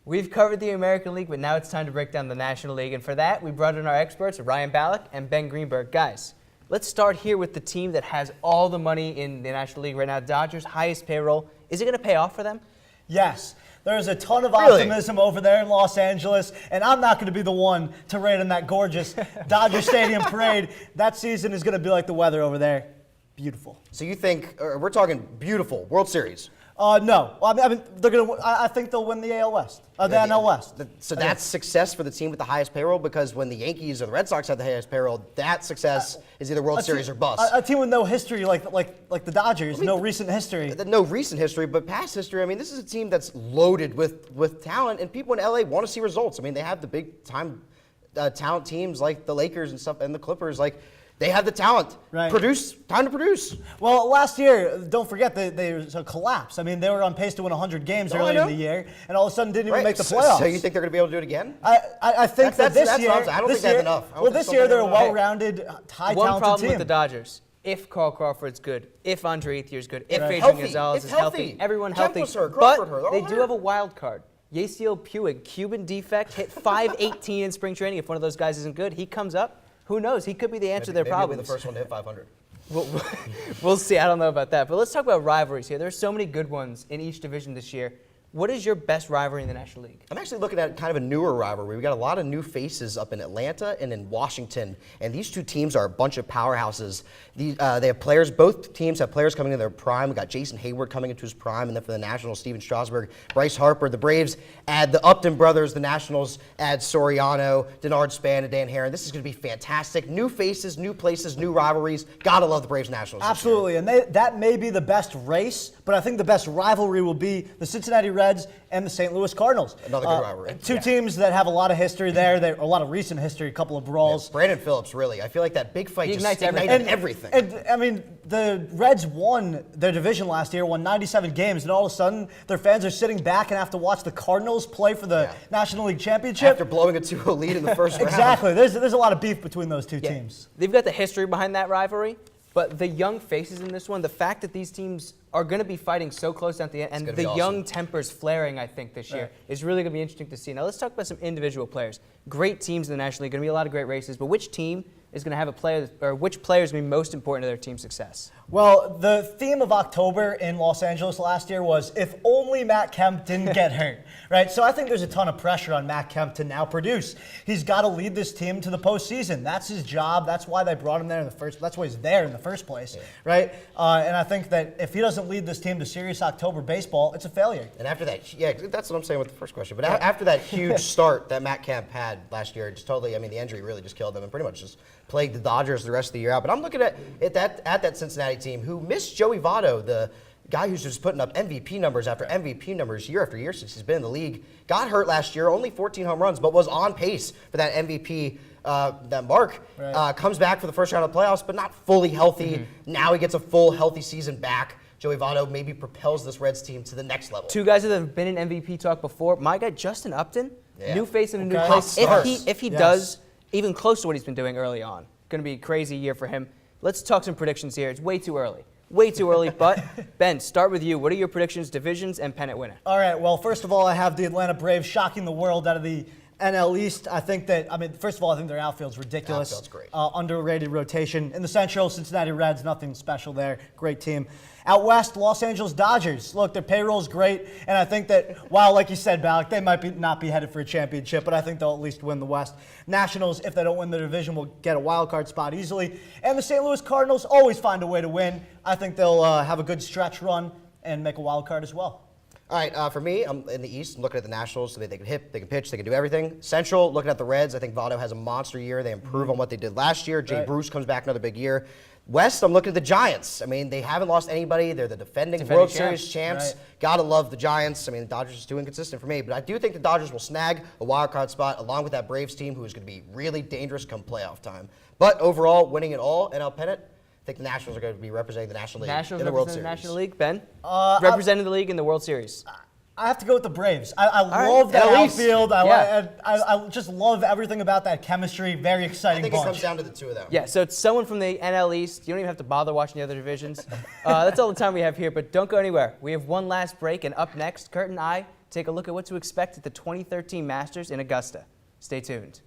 We've covered the American League, but now it's time to break down the National League. And for that, we brought in our experts, Ryan Ballack and Ben Greenberg. Guys, let's start here with the team that has all the money in the National League right now, Dodgers, highest payroll. Is it going to pay off for them? Yes. There's a ton of optimism over there in Los Angeles, and I'm not going to be the one to rain on that gorgeous Dodger Stadium parade. That season is going to be like the weather over there. Beautiful. So you think, we're talking beautiful, World Series? No. I mean, they're gonna. I think they'll win the AL West, the NL West. So that's success for the team with the highest payroll, because when the Yankees or the Red Sox have the highest payroll, that success is either World Series or bust. A team with no history, like the Dodgers, no recent history. No recent history, but past history. I mean, this is a team that's loaded with talent, and people in LA want to see results. I mean, they have the big time talent teams like the Lakers and stuff, and the Clippers. Like, they have the talent. Right. Time to produce. Well, last year, don't forget that there was a collapse. I mean, they were on pace to win 100 games earlier in the year, and all of a sudden didn't even make the playoffs. So you think they're going to be able to do it again? I think that this year, I don't think that's enough. Well, this year they're a well-rounded, high-talented team. One problem with the Dodgers: if Carl Crawford's good, if Andre Ethier's good, if Adrian Gonzalez is healthy, everyone healthy. But they do have a wild card. Yasiel Puig, Cuban defect, hit .518 in spring training. If one of those guys isn't good, he comes up. Who knows? He could be the answer to their problems. Maybe the first one to hit 500. We'll see. I don't know about that. But let's talk about rivalries here. There's so many good ones in each division this year. What is your best rivalry in the National League? I'm actually looking at kind of a newer rivalry. We got a lot of new faces up in Atlanta and in Washington, and these two teams are a bunch of powerhouses. They have players. Both teams have players coming into their prime. We got Jason Hayward coming into his prime, and then for the Nationals, Steven Strasburg, Bryce Harper. The Braves add the Upton brothers. The Nationals add Soriano, Denard Span, and Dan Herron. This is going to be fantastic. New faces, new places, new rivalries. Gotta love the Braves Nationals. Absolutely, and that may be the best race, but I think the best rivalry will be the Cincinnati Reds and the St. Louis Cardinals. Another good rivalry. Two teams that have a lot of history there. A lot of recent history, a couple of brawls. Yeah, Brandon Phillips, really. I feel like that big fight just ignited everything. And, I mean, the Reds won their division last year, won 97 games, and all of a sudden their fans are sitting back and have to watch the Cardinals play for the National League Championship. After blowing a 2-0 lead in the first round. Exactly. There's a lot of beef between those two teams. They've got the history behind that rivalry. But the young faces in this one, the fact that these teams are going to be fighting so close at the end, and the young tempers flaring, I think, this year, is really going to be interesting to see. Now, let's talk about some individual players. Great teams in the National League, going to be a lot of great races, but which team is going to have a player, or which player is going to be most important to their team's success? Well, the theme of October in Los Angeles last year was, if only Matt Kemp didn't get hurt, right? So I think there's a ton of pressure on Matt Kemp to now produce. He's got to lead this team to the postseason. That's his job. That's why they brought him there that's why he's there in the first place, right? And I think that if he doesn't lead this team to serious October baseball, it's a failure. And after that, that's what I'm saying with the first question. But after that huge start that Matt Kemp had last year, just totally, I mean, the injury really just killed him and pretty much just plagued the Dodgers the rest of the year out. But I'm looking at that Cincinnati team who missed Joey Votto, the guy who's just putting up MVP numbers after MVP numbers year after year since he's been in the league. Got hurt last year, only 14 home runs, but was on pace for that MVP that mark. Comes back for the first round of the playoffs, but not fully healthy. Now he gets a full healthy season back. Joey Votto maybe propels this Reds team to the next level. Two guys that have been in MVP talk before. My guy, Justin Upton, new face in a new place. If he does even close to what he's been doing early on, going to be a crazy year for him. Let's talk some predictions here. It's way too early. But Ben, start with you. What are your predictions, divisions, and pennant winner? All right, well, first of all, I have the Atlanta Braves shocking the world out of the NL East. I think first of all, I think their outfield's ridiculous. Outfield's great. Underrated rotation. In the Central, Cincinnati Reds, nothing special there. Great team. Out West, Los Angeles Dodgers. Look, their payroll's great, and I think that, while, like you said, Ballack, they might not be headed for a championship, but I think they'll at least win the West. Nationals, if they don't win the division, will get a wild card spot easily. And the St. Louis Cardinals always find a way to win. I think they'll have a good stretch run and make a wild card as well. All right, for me, I'm in the East. I'm looking at the Nationals. So they can hit, they can pitch, they can do everything. Central, looking at the Reds. I think Votto has a monster year. They improve on what they did last year. Jay Bruce comes back another big year. West, I'm looking at the Giants. I mean, they haven't lost anybody. They're the defending World Series champs. Gotta love the Giants. I mean, the Dodgers is too inconsistent for me, but I do think the Dodgers will snag a wild card spot along with that Braves team, who is going to be really dangerous come playoff time. But overall, winning it all, NL pennant, I think the Nationals are going to be representing the National League in the World Series. National League, Ben? Representing the league in the World Series. I have to go with the Braves. I right. love that NL East. outfield. Yeah. I just love everything about that chemistry. Very I exciting think it bunch. comes down to the two of them. Yeah, so it's someone from the NL East. You don't even have to bother watching the other divisions. That's all the time we have here, but don't go anywhere. We have one last break, and up next, Kurt and I take a look at what to expect at the 2013 Masters in Augusta. Stay tuned.